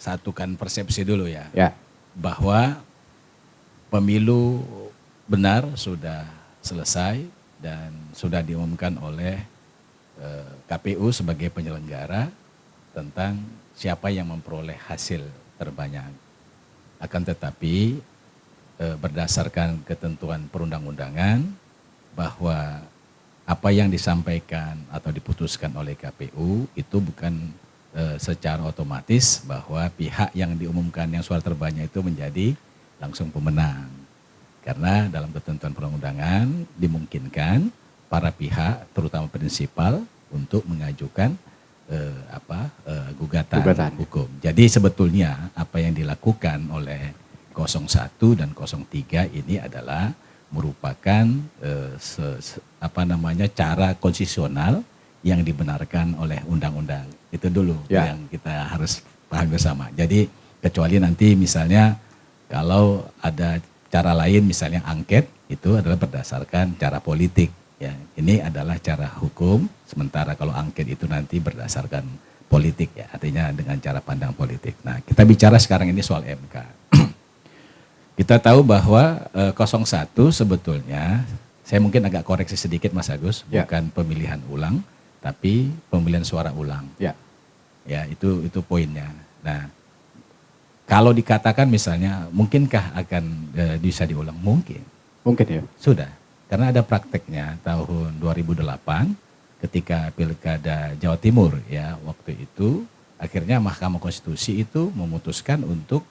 satukan persepsi dulu ya. Ya. Bahwa pemilu benar sudah selesai dan sudah diumumkan oleh KPU sebagai penyelenggara tentang siapa yang memperoleh hasil terbanyak. Akan tetapi berdasarkan ketentuan perundang-undangan bahwa apa yang disampaikan atau diputuskan oleh KPU itu bukan secara otomatis bahwa pihak yang diumumkan yang suara terbanyak itu menjadi langsung pemenang. Karena dalam ketentuan perundang-undangan dimungkinkan para pihak terutama prinsipal untuk mengajukan gugatan hukum. Jadi sebetulnya apa yang dilakukan oleh 01 dan 03 ini adalah merupakan cara konstitusional yang dibenarkan oleh undang-undang. Itu dulu yang kita harus paham bersama. Jadi kecuali nanti misalnya kalau ada cara lain misalnya angket itu adalah berdasarkan cara politik. Ya, ini adalah cara hukum, sementara kalau angket itu nanti berdasarkan politik ya, artinya dengan cara pandang politik. Nah, kita bicara sekarang ini soal MK. Kita tahu bahwa 01 sebetulnya, saya mungkin agak koreksi sedikit Mas Agus, bukan pemilihan ulang, tapi pemilihan suara ulang. Ya, itu poinnya. Nah, kalau dikatakan misalnya, mungkinkah akan bisa diulang? Mungkin. Mungkin ya. Sudah. Karena ada prakteknya tahun 2008 ketika Pilkada Jawa Timur ya waktu itu akhirnya Mahkamah Konstitusi itu memutuskan untuk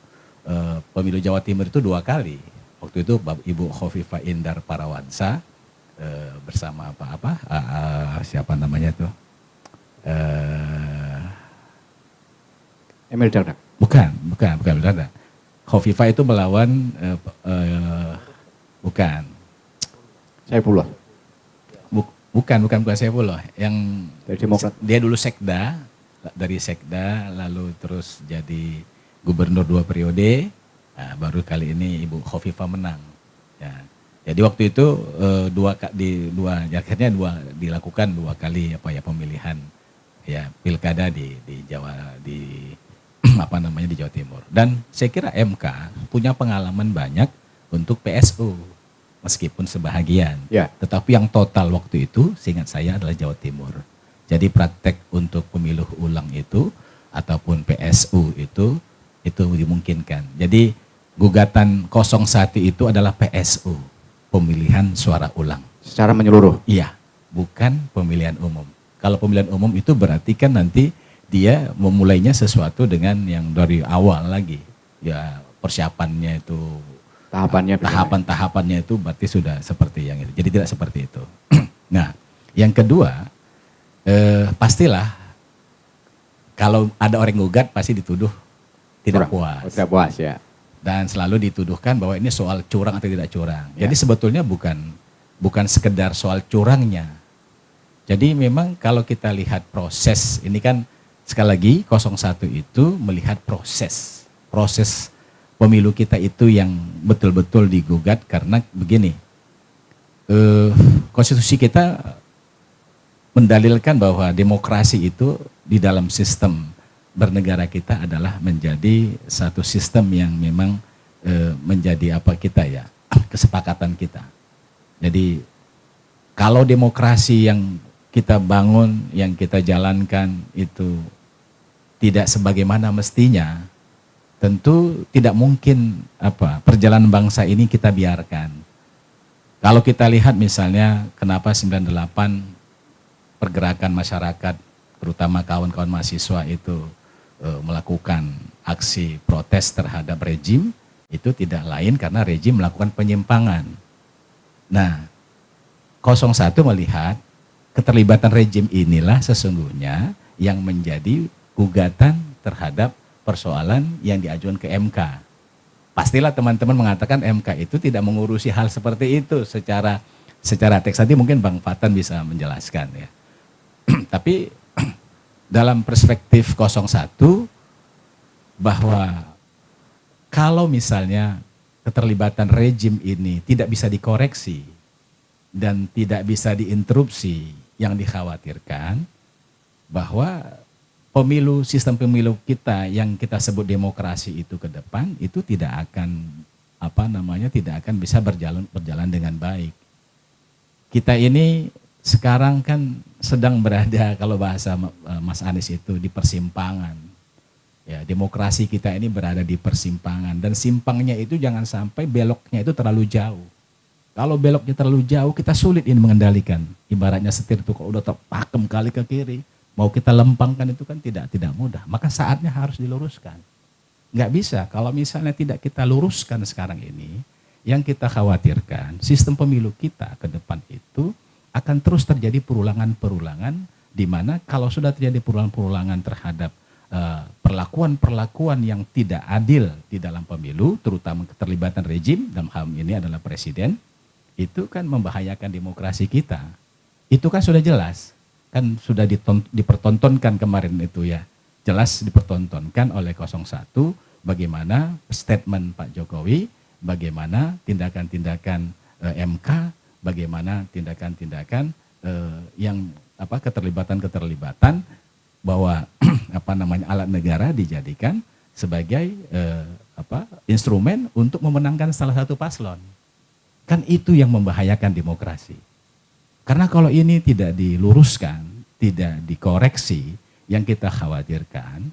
pemilu Jawa Timur itu 2 kali. Waktu itu Ibu Khofifah Indar Parawansa bersama siapa namanya tuh? Emil Dardak. Bukan Emil Dardak. Khofifah itu melawan bukan. Saifullah. Bukan Saifullah. Yang dia dulu sekda, dari sekda lalu terus jadi gubernur 2 periode. Nah, baru kali ini Ibu Khofifah menang. Ya. Jadi waktu itu akhirnya dilakukan 2 kali pemilihan ya pilkada di Jawa di Jawa Timur. Dan saya kira MK punya pengalaman banyak untuk PSU. Meskipun sebahagian, tetapi yang total waktu itu seingat saya adalah Jawa Timur. Jadi praktek untuk pemilu ulang itu ataupun PSU itu dimungkinkan. Jadi gugatan 01 itu adalah PSU, pemilihan suara ulang. Secara menyeluruh? Iya, bukan pemilihan umum. Kalau pemilihan umum itu berarti kan nanti dia memulainya sesuatu dengan yang dari awal lagi. Ya persiapannya itu tahapan-tahapannya itu berarti sudah seperti yang itu. Jadi tidak seperti itu. Nah, yang kedua, pastilah kalau ada orang gugat pasti dituduh tidak puas. Tidak puas ya. Dan selalu dituduhkan bahwa ini soal curang atau tidak curang. Ya. Jadi sebetulnya bukan sekedar soal curangnya. Jadi memang kalau kita lihat proses, ini kan sekali lagi 01 itu melihat proses pemilu kita itu yang betul-betul digugat karena begini, konstitusi kita mendalilkan bahwa demokrasi itu di dalam sistem bernegara kita adalah menjadi satu sistem yang memang menjadi kesepakatan kita. Jadi kalau demokrasi yang kita bangun, yang kita jalankan itu tidak sebagaimana mestinya, tentu tidak mungkin perjalanan bangsa ini kita biarkan. Kalau kita lihat misalnya kenapa 98 pergerakan masyarakat terutama kawan-kawan mahasiswa itu melakukan aksi protes terhadap rejim, itu tidak lain karena rejim melakukan penyimpangan. Nah, 01 melihat keterlibatan rejim inilah sesungguhnya yang menjadi gugatan terhadap persoalan yang diajukan ke MK. Pastilah teman-teman mengatakan MK itu tidak mengurusi hal seperti itu secara teks. Nanti mungkin Bang Fatan bisa menjelaskan ya. Tapi dalam perspektif 01 bahwa kalau misalnya keterlibatan rejim ini tidak bisa dikoreksi dan tidak bisa diinterupsi, yang dikhawatirkan bahwa sistem pemilu kita yang kita sebut demokrasi itu ke depan itu tidak akan tidak akan bisa berjalan dengan baik. Kita ini sekarang kan sedang berada, kalau bahasa Mas Anies itu, di persimpangan. Ya, demokrasi kita ini berada di persimpangan, dan simpangnya itu jangan sampai beloknya itu terlalu jauh. Kalau beloknya terlalu jauh, kita sulit ini mengendalikan. Ibaratnya setir itu kalau udah terpakem kali ke kiri, mau kita lempangkan itu kan tidak mudah. Maka saatnya harus diluruskan. Nggak bisa kalau misalnya tidak kita luruskan sekarang ini, yang kita khawatirkan sistem pemilu kita ke depan itu akan terus terjadi perulangan-perulangan, di mana kalau sudah terjadi perulangan-perulangan terhadap perlakuan-perlakuan yang tidak adil di dalam pemilu, terutama keterlibatan rejim, dalam hal ini adalah presiden, itu kan membahayakan demokrasi kita. Itu kan sudah jelas, kan sudah dipertontonkan kemarin itu ya, jelas dipertontonkan oleh 01 bagaimana statement Pak Jokowi, bagaimana tindakan-tindakan MK, bagaimana tindakan-tindakan yang keterlibatan bahwa alat negara dijadikan sebagai instrumen untuk memenangkan salah satu paslon. Kan itu yang membahayakan demokrasi. Karena kalau ini tidak diluruskan, tidak dikoreksi, yang kita khawatirkan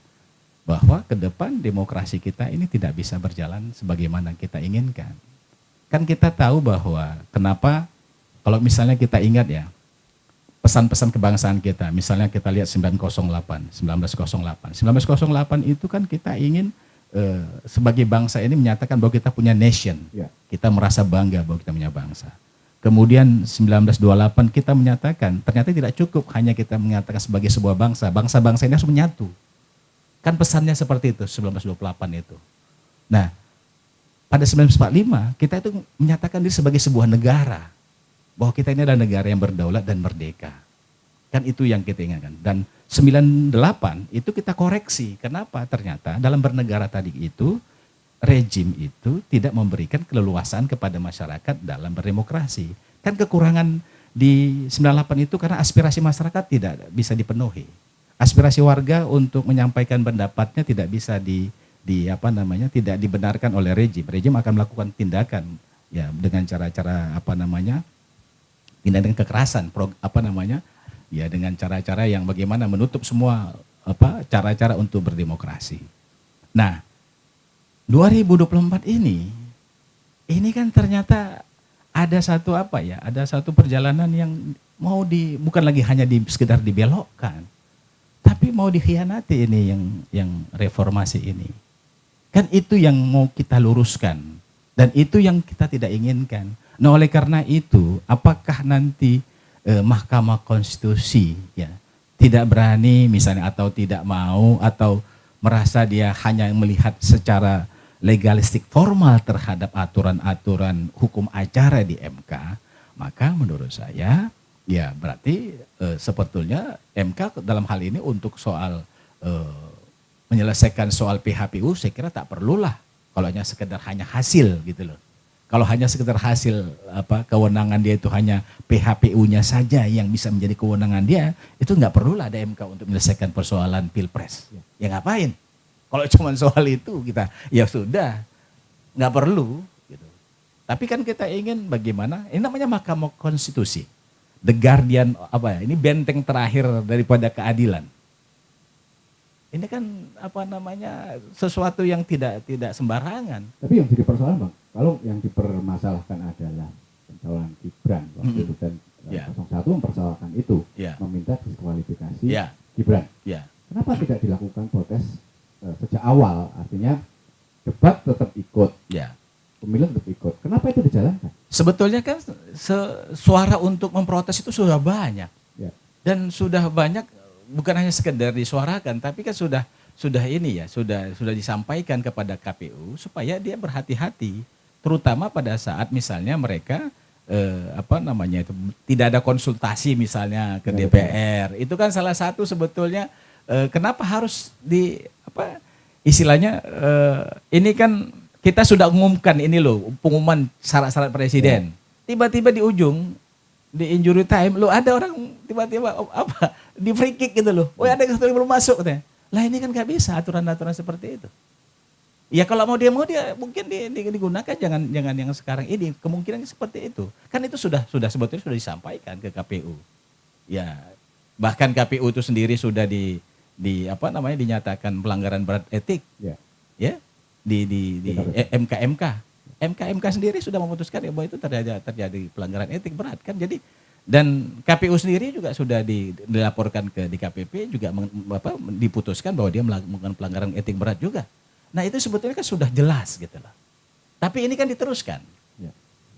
bahwa ke depan demokrasi kita ini tidak bisa berjalan sebagaimana kita inginkan. Kan kita tahu bahwa kenapa, kalau misalnya kita ingat ya, pesan-pesan kebangsaan kita, misalnya kita lihat 1908 itu kan kita ingin sebagai bangsa ini menyatakan bahwa kita punya nation, kita merasa bangga bahwa kita punya bangsa. Kemudian 1928 kita menyatakan ternyata tidak cukup hanya kita menyatakan sebagai sebuah bangsa, bangsa-bangsa ini harus menyatu. Kan pesannya seperti itu 1928 itu. Nah, pada 1945 kita itu menyatakan diri sebagai sebuah negara, bahwa kita ini adalah negara yang berdaulat dan merdeka. Kan itu yang kita inginkan. Dan 98 itu kita koreksi. Kenapa? Ternyata dalam bernegara tadi itu, rejim itu tidak memberikan keleluasaan kepada masyarakat dalam berdemokrasi. Kan kekurangan di 98 itu karena aspirasi masyarakat tidak bisa dipenuhi. Aspirasi warga untuk menyampaikan pendapatnya tidak bisa tidak dibenarkan oleh rejim. Rejim akan melakukan tindakan ya dengan cara-cara tindakan kekerasan, dengan cara-cara yang bagaimana menutup semua cara-cara untuk berdemokrasi. Nah, 2024 ini kan ternyata ada satu perjalanan yang mau bukan lagi hanya sekedar dibelokkan, tapi mau dikhianati ini yang reformasi ini. Kan itu yang mau kita luruskan dan itu yang kita tidak inginkan. Nah, oleh karena itu, apakah nanti Mahkamah Konstitusi ya tidak berani misalnya, atau tidak mau, atau merasa dia hanya melihat secara legalistik formal terhadap aturan-aturan hukum acara di MK, maka menurut saya ya berarti sebetulnya MK dalam hal ini untuk soal menyelesaikan soal PHPU saya kira tak perlulah kalau hanya hasil gitu loh. Kalau hanya sekedar hasil kewenangan dia itu hanya PHPU-nya saja yang bisa menjadi kewenangan dia, itu nggak perlulah ada MK untuk menyelesaikan persoalan Pilpres. Ya ngapain? Kalau cuma soal itu kita ya sudah nggak perlu. Gitu. Tapi kan kita ingin bagaimana? Ini namanya Mahkamah Konstitusi, the guardian ini benteng terakhir daripada keadilan. Ini kan sesuatu yang tidak sembarangan. Tapi yang jadi persoalan Bang, kalau yang dipermasalahkan adalah pencalonan Gibran waktu itu dan 01 mempersoalkan itu, meminta diskualifikasi Gibran. Kenapa tidak dilakukan protes sejak awal? Artinya debat tetap ikut, pemilu tetap ikut. Kenapa itu dijalankan? Sebetulnya kan suara untuk memprotes itu sudah banyak, dan sudah banyak. Bukan hanya sekedar disuarakan, tapi kan sudah disampaikan kepada KPU supaya dia berhati-hati, terutama pada saat misalnya mereka tidak ada konsultasi misalnya ke DPR. Itu kan salah satu sebetulnya kenapa harus ini kan kita sudah umumkan ini loh, pengumuman syarat-syarat presiden. Tiba-tiba di ujung di injury time, ada orang tiba-tiba di free kick gitu loh. Oh ada yang belum masuk katanya. Lah ini kan nggak bisa aturan-aturan seperti itu. Ya kalau mau dia mungkin digunakan jangan yang sekarang ini, kemungkinannya seperti itu. Kan itu sudah sebetulnya sudah disampaikan ke KPU. Ya, bahkan KPU itu sendiri sudah dinyatakan pelanggaran berat etik. Ya. Di MK. MK sendiri sudah memutuskan bahwa itu terjadi pelanggaran etik berat kan. Jadi dan KPU sendiri juga sudah dilaporkan ke DKPP juga diputuskan bahwa dia melakukan pelanggaran etik berat juga. Nah itu sebetulnya kan sudah jelas gitu loh. Tapi ini kan diteruskan.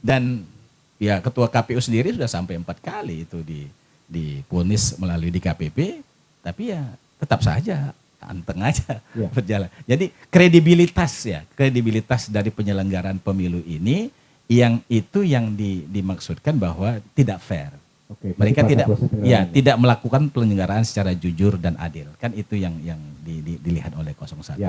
Dan ya ketua KPU sendiri sudah sampai 4 kali itu divonis melalui DKPP. Tapi ya tetap saja anteng aja berjalan. Jadi kredibilitas dari penyelenggaraan pemilu ini yang dimaksudkan bahwa tidak fair. Mereka tidak melakukan penyelenggaraan secara jujur dan adil. Kan itu yang dilihat oleh 01.